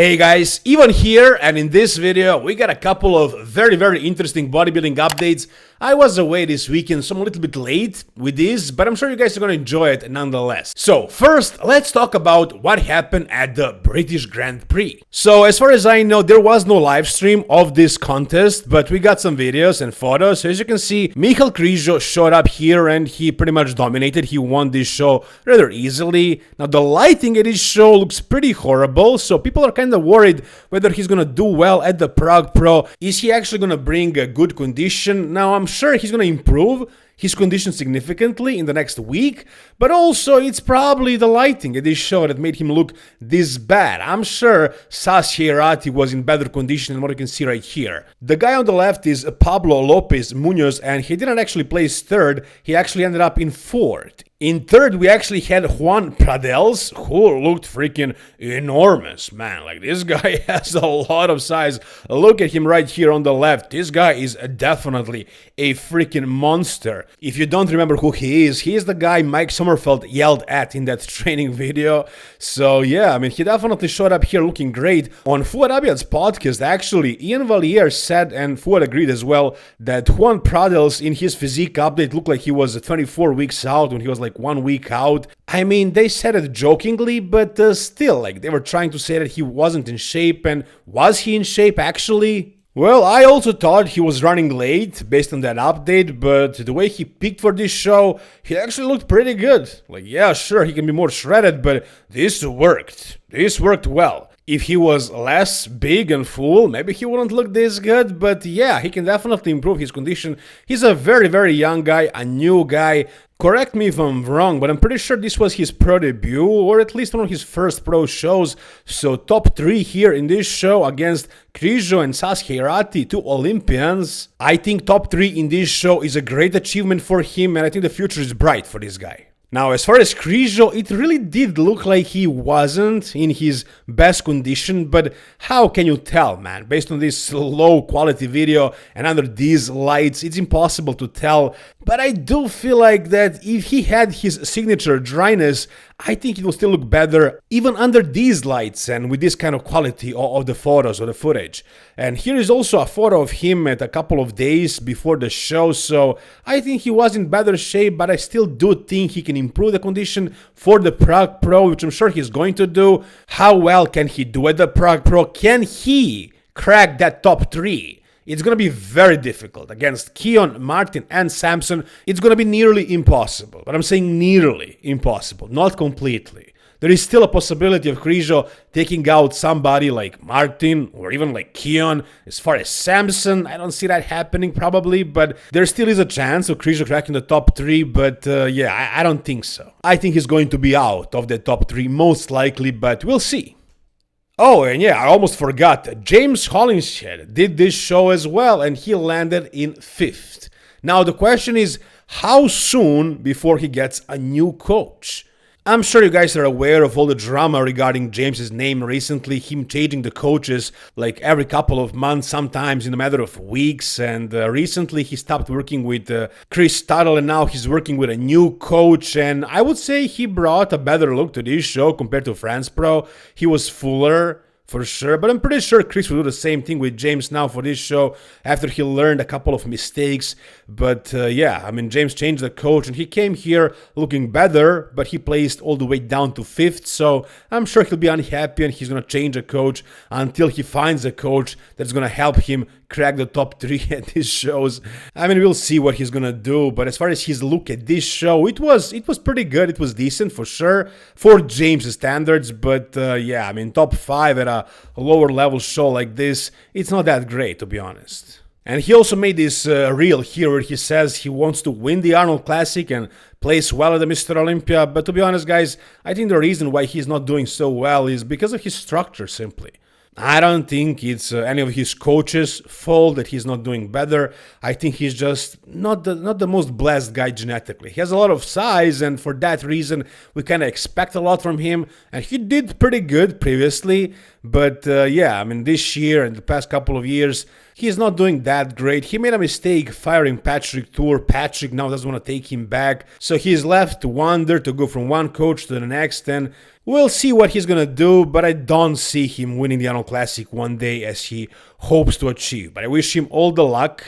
Hey guys, Ivan here, and in this video we got a couple of very interesting bodybuilding updates. I was away this weekend, so I'm a little bit late with this, but I'm sure you guys are gonna enjoy it nonetheless. So first, let's talk about what happened at the British Grand Prix. So as far as I know, there was no live stream of this contest, but we got some videos and photos. So as you can see, Michal Krizo showed up here and he pretty much dominated. He won this show rather easily. Now the lighting at this show looks pretty horrible, so people are kind of worried whether he's gonna do well at the Prague Pro. Is he actually gonna bring a good condition? Now I'm sure he's gonna improve his condition significantly in the next week, but also it's probably the lighting at this show that made him look this bad. I'm sure Sass was in better condition than what you can see right here. The guy on the left is Pablo Lopez Munoz, and he didn't actually place third, he actually ended up in fourth. In third, we actually had Juan Pradels, who looked freaking enormous, man. Like, this guy has a lot of size. Look at him right here on the left. This guy is definitely a freaking monster. If you don't remember who he is the guy Mike Sommerfeld yelled at in that training video. So yeah, I mean, he definitely showed up here looking great. On Fouad Abiad's podcast, actually, Ian Valier said, and Fouad agreed as well, that Juan Pradels in his physique update looked like he was 24 weeks out when he was like 1 week out. I mean, they said it jokingly, but still, like, they were trying to say that he wasn't in shape. And was he in shape actually? Well, I also thought he was running late based on that update, but the way he peaked for this show, he actually looked pretty good. Like, yeah, sure, he can be more shredded, but this worked. This worked well. If he was less big and full, maybe he wouldn't look this good, but yeah, he can definitely improve his condition. He's a very young guy, a new guy. Correct me if I'm wrong, but I'm pretty sure this was his pro debut, or at least one of his first pro shows. So top 3 here in this show against Krizo and Sass, two Olympians. I think top 3 in this show is a great achievement for him, and I think the future is bright for this guy. Now, as far as Krizo, it really did look like he wasn't in his best condition, but how can you tell, man? Based on this low quality video and under these lights, it's impossible to tell. But I do feel like that if he had his signature dryness, I think it will still look better even under these lights and with this kind of quality of the photos or the footage. And here is also a photo of him at a couple of days before the show, so I think he was in better shape, but I still do think he can improve the condition for the Prague Pro, which I'm sure he's going to do. How well can he do at the Prague Pro? Can he crack that top 3? It's going to be very difficult. Against Keon, Martin, and Samson, it's going to be nearly impossible. But I'm saying nearly impossible, not completely. There is still a possibility of Krizo taking out somebody like Martin or even like Keon. As far as Samson, I don't see that happening probably, but there still is a chance of Krizo cracking the top 3, but yeah, I don't think so. I think he's going to be out of the top 3 most likely, but we'll see. Oh, and yeah, I almost forgot. James Hollinshead did this show as well, and he landed in 5th. Now, the question is, how soon before he gets a new coach? I'm sure you guys are aware of all the drama regarding James's name recently, him changing the coaches like every couple of months, sometimes in a matter of weeks, and recently he stopped working with Chris Tuttle and now he's working with a new coach, and I would say he brought a better look to this show compared to France Pro. He was fuller, for sure, but I'm pretty sure Chris will do the same thing with James now for this show after he learned a couple of mistakes. But yeah, I mean, James changed the coach and he came here looking better, but he placed all the way down to 5th, so I'm sure he'll be unhappy and he's going to change the coach until he finds a coach that's going to help him crack the top 3 at these shows. I mean, we'll see what he's gonna do, but as far as his look at this show, it was pretty good. It was decent for sure for James' standards, but yeah, I mean, top 5 at a lower level show like this, it's not that great, to be honest. And he also made this reel here where he says he wants to win the Arnold Classic and place well at the Mr. Olympia, but to be honest, guys, I think the reason why he's not doing so well is because of his structure, simply. I don't think it's any of his coaches' fault that he's not doing better. I think he's just not the most blessed guy genetically. He has a lot of size, and for that reason, we kind of expect a lot from him. And he did pretty good previously, But yeah, I mean, this year and the past couple of years, he's not doing that great. He made a mistake firing Patrick Tour. Patrick now doesn't want to take him back. So he's left to wander, to go from one coach to the next. And we'll see what he's going to do. But I don't see him winning the Arnold Classic one day as he hopes to achieve. But I wish him all the luck.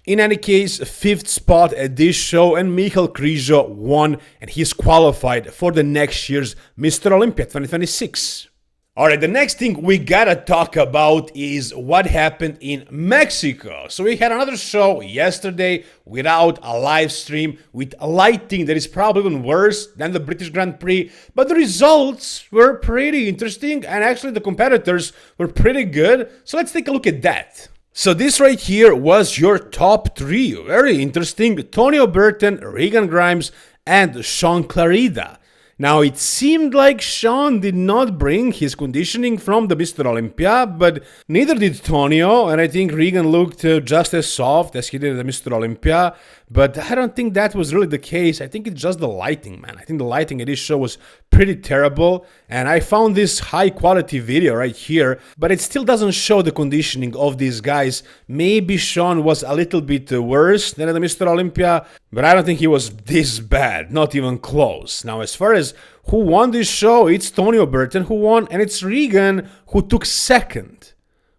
In any case, 5th spot at this show, and Michal Krizo won, and he's qualified for the next year's Mr. Olympia 2026. Alright, the next thing we gotta talk about is what happened in Mexico. So we had another show yesterday without a live stream, with lighting that is probably even worse than the British Grand Prix, but the results were pretty interesting, and actually the competitors were pretty good, so let's take a look at that. So this right here was your top 3, very interesting, Tonio Burton, Regan Grimes, and Sean Clarida. Now, it seemed like Sean did not bring his conditioning from the Mr. Olympia, but neither did Tonio, and I think Regan looked just as soft as he did at the Mr. Olympia, but I don't think that was really the case. I think it's just the lighting, man. I think the lighting at this show was pretty terrible, and I found this high-quality video right here, but it still doesn't show the conditioning of these guys. Maybe Sean was a little bit worse than at the Mr. Olympia, but I don't think he was this bad, not even close. Now, as far as who won this show, it's Tonio Burton who won, and it's Regan who took 2nd,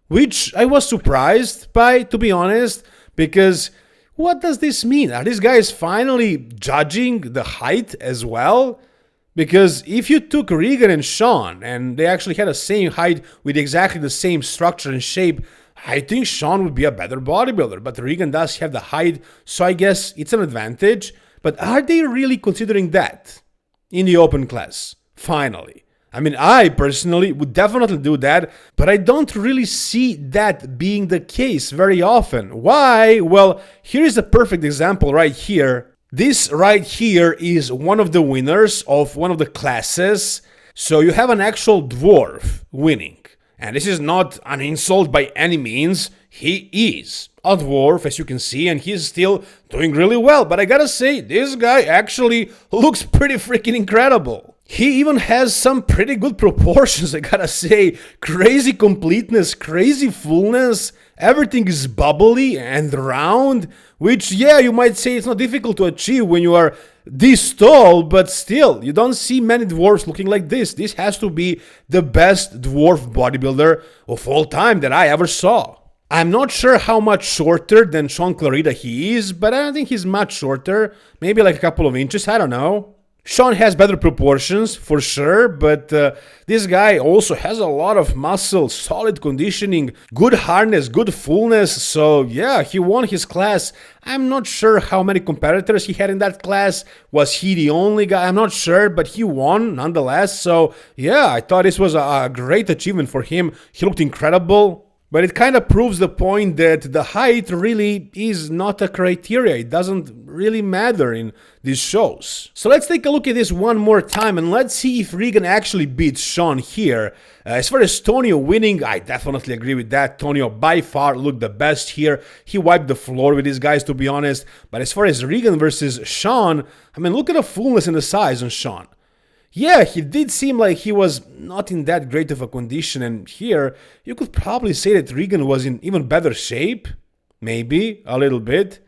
which I was surprised by, to be honest, because what does this mean? Are these guys finally judging the height as well? Because if you took Regan and Sean, and they actually had the same height with exactly the same structure and shape, I think Sean would be a better bodybuilder, but Regan does have the height, so I guess it's an advantage. But are they really considering that in the open class, finally? I mean, I personally would definitely do that, but I don't really see that being the case very often. Why? Well, here's a perfect example right here. This right here is one of the winners of one of the classes. So you have an actual dwarf winning. And this is not an insult by any means. He is a dwarf, as you can see, and he's still doing really well. But I gotta say, this guy actually looks pretty freaking incredible. He even has some pretty good proportions, I gotta say. Crazy completeness, crazy fullness. Everything is bubbly and round, which, yeah, you might say it's not difficult to achieve when you are this tall, but still, you don't see many dwarfs looking like this. This has to be the best dwarf bodybuilder of all time that I ever saw. I'm not sure how much shorter than Sean Clarida he is, but I don't think he's much shorter. Maybe like a couple of inches, I don't know. Sean has better proportions, for sure, but this guy also has a lot of muscle, solid conditioning, good harness, good fullness, so yeah, he won his class. I'm not sure how many competitors he had in that class. Was he the only guy? I'm not sure, but he won nonetheless, so yeah, I thought this was a great achievement for him. He looked incredible. But it kind of proves the point that the height really is not a criteria. It doesn't really matter in these shows. So let's take a look at this one more time and let's see if Regan actually beats Sean here. As far as Tonio winning, I definitely agree with that. Tonio by far looked the best here. He wiped the floor with these guys, to be honest. But as far as Regan versus Sean, I mean, look at the fullness and the size on Sean. Yeah, he did seem like he was not in that great of a condition, and here you could probably say that Regan was in even better shape, maybe a little bit,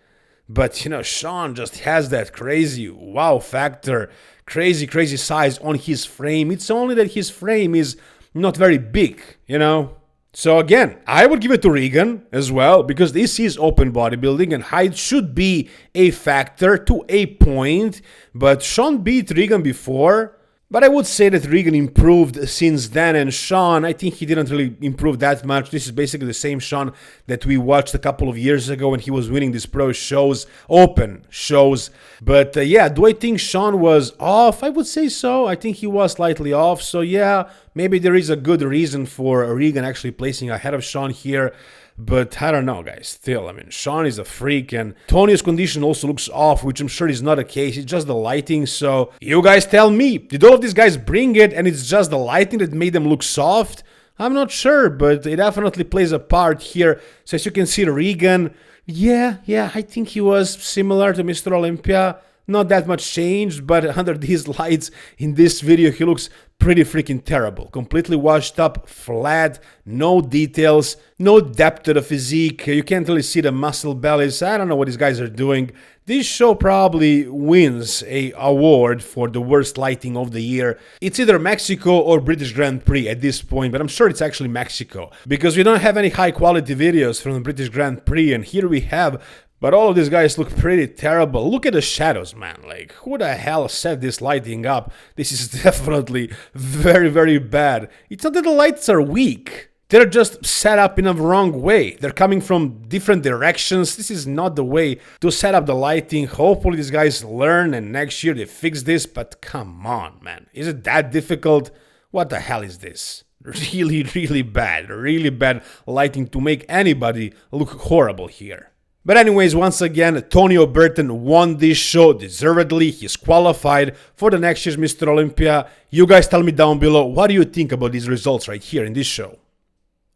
but you know, Sean just has that crazy wow factor, crazy size on his frame. It's only that his frame is not very big, you know. So again, I would give it to Regan as well, because this is open bodybuilding and height should be a factor to a point, but Sean beat Regan before. But I would say that Regan improved since then, and Sean, I think he didn't really improve that much. This is basically the same Sean that we watched a couple of years ago when he was winning these pro shows, open shows. But yeah, do I think Sean was off? I would say so. I think he was slightly off. So yeah, maybe there is a good reason for Regan actually placing ahead of Sean here. But I don't know, guys. Still, I mean, Sean is a freak, and Tonio's condition also looks off, which I'm sure is not the case. It's just the lighting, so you guys tell me. Did all of these guys bring it, and it's just the lighting that made them look soft? I'm not sure, but it definitely plays a part here. So as you can see, Regan, yeah, I think he was similar to Mr. Olympia. Not that much changed, but under these lights in this video, he looks pretty freaking terrible. Completely washed up, flat, no details, no depth to the physique. You can't really see the muscle bellies. I don't know what these guys are doing. This show probably wins a award for the worst lighting of the year. It's either Mexico or British Grand Prix at this point, but I'm sure it's actually Mexico, because we don't have any high quality videos from the British Grand Prix, and here we have. But all of these guys look pretty terrible. Look at the shadows, man. Like, who the hell set this lighting up? This is definitely very, very bad. It's not that the lights are weak. They're just set up in a wrong way. They're coming from different directions. This is not the way to set up the lighting. Hopefully these guys learn and next year they fix this. But come on, man. Is it that difficult? What the hell is this? Really, really bad lighting to make anybody look horrible here. But anyways, once again, Tony Burton won this show deservedly. He's qualified for the next year's Mr. Olympia. You guys tell me down below, what do you think about these results right here in this show?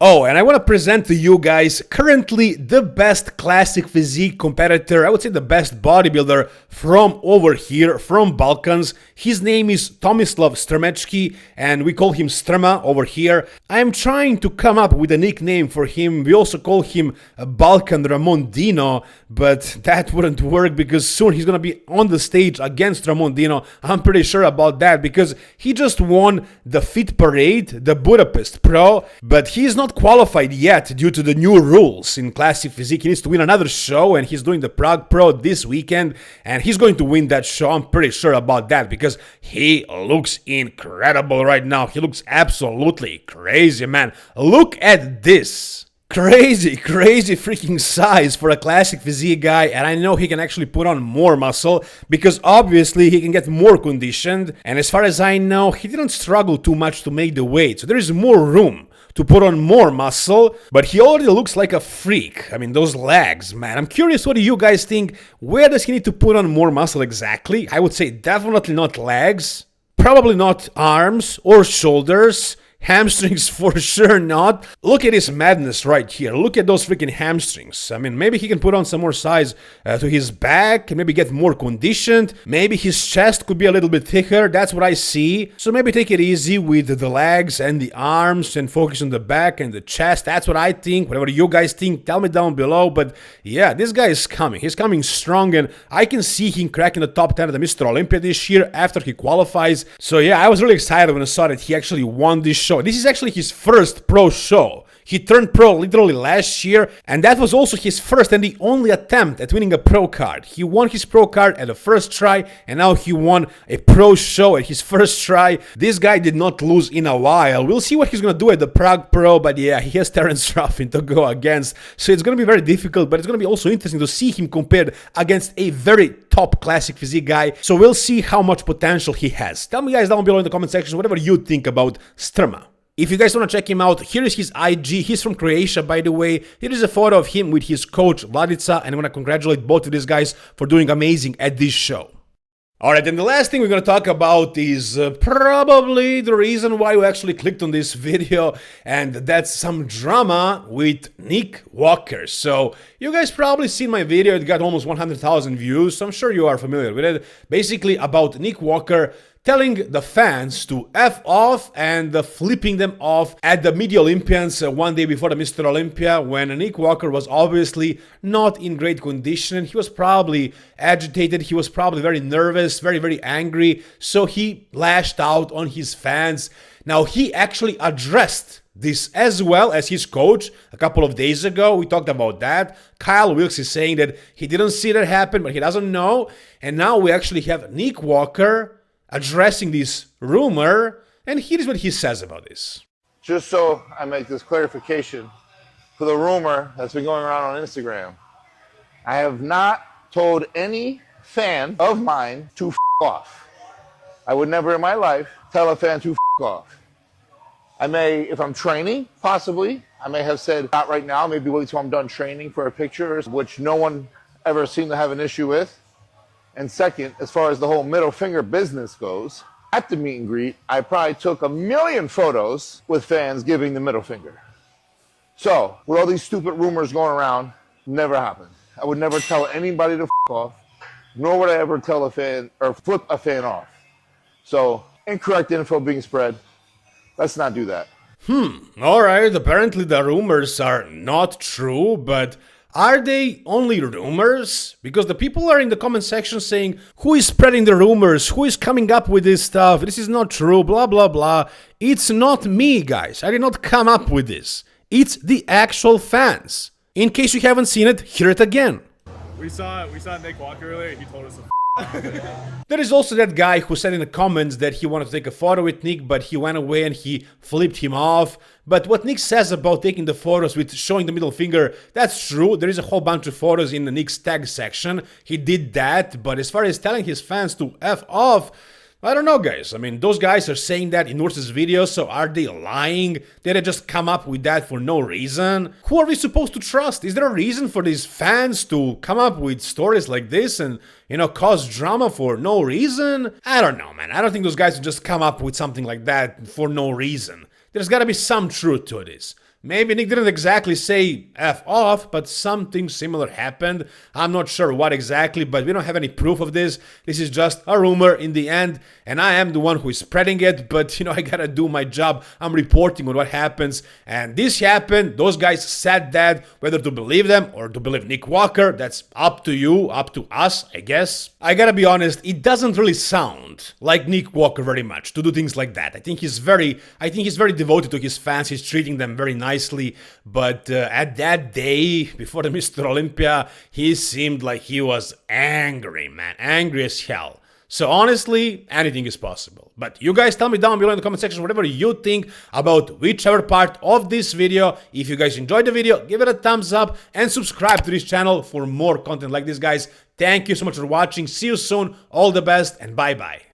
Oh, and I want to present to you guys currently the best classic physique competitor, I would say the best bodybuilder from over here, from Balkans. His name is Tomislav Strmecki, and we call him Strma over here. I'm trying to come up with a nickname for him. We also call him Balkan Ramon Dino, but that wouldn't work because soon he's going to be on the stage against Ramon Dino. I'm pretty sure about that because he just won the Fit Parade, the Budapest Pro, but he's not qualified yet due to the new rules in classic physique. He needs to win another show, and he's doing the Prague Pro this weekend, and he's going to win that show. I'm pretty sure about that because he looks incredible right now. He looks absolutely crazy, man. Look at this. Crazy freaking size for a classic physique guy, and I know he can actually put on more muscle because obviously he can get more conditioned, and as far as I know, he didn't struggle too much to make the weight, so there is more room to put on more muscle, but he already looks like a freak. I mean, those legs, man. I'm curious, what do you guys think? Where does he need to put on more muscle exactly? I would say definitely not legs, probably not arms or shoulders. Hamstrings for sure not. Look at his madness right here. Look at those freaking hamstrings. I mean, maybe he can put on some more size to his back and maybe get more conditioned. Maybe his chest could be a little bit thicker. That's what I see. So maybe take it easy with the legs and the arms and focus on the back and the chest. That's what I think. Whatever you guys think, tell me down below. But yeah, this guy is coming. He's coming strong, and I can see him cracking the top 10 of the Mr. Olympia this year after he qualifies. So yeah, I was really excited when I saw that he actually won this show. This is actually his first pro show. He turned pro literally last year, and that was also his first and the only attempt at winning a pro card. He won his pro card at the first try, and now he won a pro show at his first try. This guy did not lose in a while. We'll see what he's gonna do at the Prague Pro, but yeah, he has Terence Ruffin to go against, so it's gonna be very difficult, but it's gonna be also interesting to see him compared against a very top classic physique guy, so we'll see how much potential he has. Tell me guys down below in the comment section whatever you think about Strma. If you guys want to check him out, here is his IG. He's from Croatia, by the way. Here is a photo of him with his coach, Vladica, and I want to congratulate both of these guys for doing amazing at this show. Alright, and the last thing we're going to talk about is probably the reason why you actually clicked on this video, and that's some drama with Nick Walker. So, you guys probably seen my video. It got almost 100,000 views, so I'm sure you are familiar with it. Basically about Nick Walker telling the fans to F off and flipping them off at the Media Olympians one day before the Mr. Olympia, when Nick Walker was obviously not in great condition. He was probably agitated, he was probably very nervous, very angry, so he lashed out on his fans. Now, he actually addressed this as well as his coach a couple of days ago. We talked about that. Kyle Wilkes is saying that he didn't see that happen, but he doesn't know. And now we actually have Nick Walker addressing this rumor, and here's what he says about this. Just so I make this clarification for the rumor that's been going around on Instagram, I have not told any fan of mine to f off. I would never in my life tell a fan to f off. I may, if I'm training, possibly, I may have said, not right now, maybe wait till I'm done training for a picture, which no one ever seemed to have an issue with. And second, as far as the whole middle finger business goes, at the meet and greet, I probably took 1,000,000 photos with fans giving the middle finger. So, with all these stupid rumors going around, never happened. I would never tell anybody to f off, nor would I ever tell a fan or flip a fan off. So, incorrect info being spread. Let's not do that. Alright, apparently the rumors are not true, but are they only rumors? Because the people are in the comment section saying, who is spreading the rumors? Who is coming up with this stuff? This is not true, blah blah blah. It's not me, guys. I did not come up with this. It's the actual fans. In case you haven't seen it, hear it again. We saw Nick Walker earlier. He told us to There is also that guy who said in the comments that he wanted to take a photo with Nick, but he went away and he flipped him off. But what Nick says about taking the photos with showing the middle finger, that's true. There is a whole bunch of photos in the Nick's tag section. He did that, but as far as telling his fans to F off, I don't know, guys. I mean, those guys are saying that in Ursa's videos, so are they lying? Did they just come up with that for no reason? Who are we supposed to trust? Is there a reason for these fans to come up with stories like this and, you know, cause drama for no reason? I don't know, man. I don't think those guys would just come up with something like that for no reason. There's gotta be some truth to this. Maybe Nick didn't exactly say F off, but something similar happened. I'm not sure what exactly, but we don't have any proof of this. This is just a rumor in the end, and I am the one who is spreading it, but you know, I gotta do my job. I'm reporting on what happens, and this happened. Those guys said that. Whether to believe them or to believe Nick Walker, that's up to you, up to us, I guess. I gotta be honest, it doesn't really sound like Nick Walker very much to do things like that. I think he's very devoted to his fans. He's treating them very nicely. But at that day, before the Mr. Olympia, he seemed like he was angry, man. Angry as hell. So honestly, anything is possible. But you guys tell me down below in the comment section whatever you think about whichever part of this video. If you guys enjoyed the video, give it a thumbs up and subscribe to this channel for more content like this, guys. Thank you so much for watching. See you soon. All the best and bye-bye.